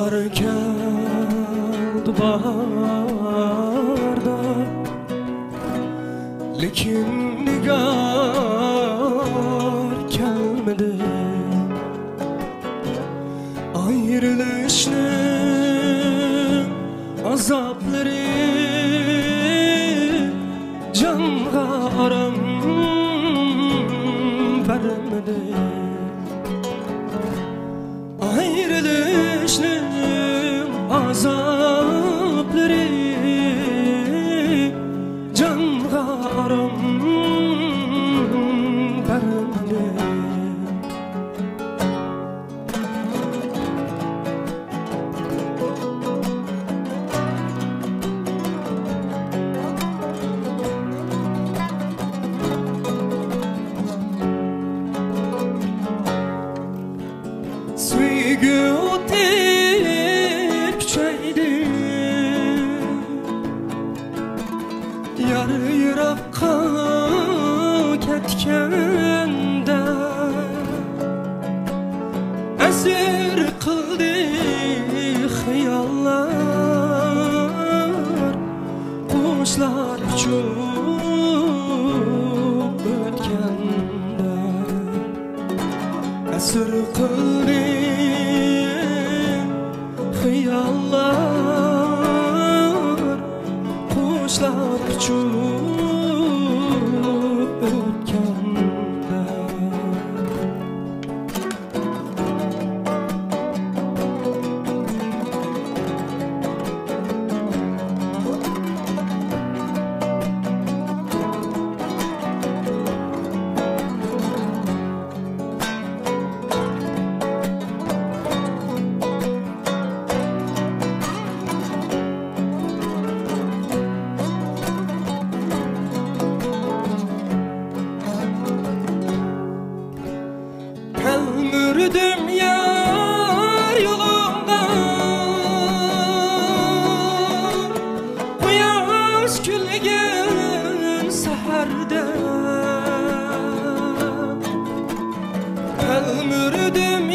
Kuşlar geldi baharda, lekin nigar gelmedi. Ayrılışın azapları canga aram vermedi. Ayrılışın azapları canga aram vermedi. Sevgi tek çaydı, yarı yırakka ketkende esir kıldı hayallar, kuşlar uçup ötkende esir kıldı hayallar, kuşlar uçup ötkende. Mürdüm yar yolunda, kuyaş külgen seherde. El mürdüm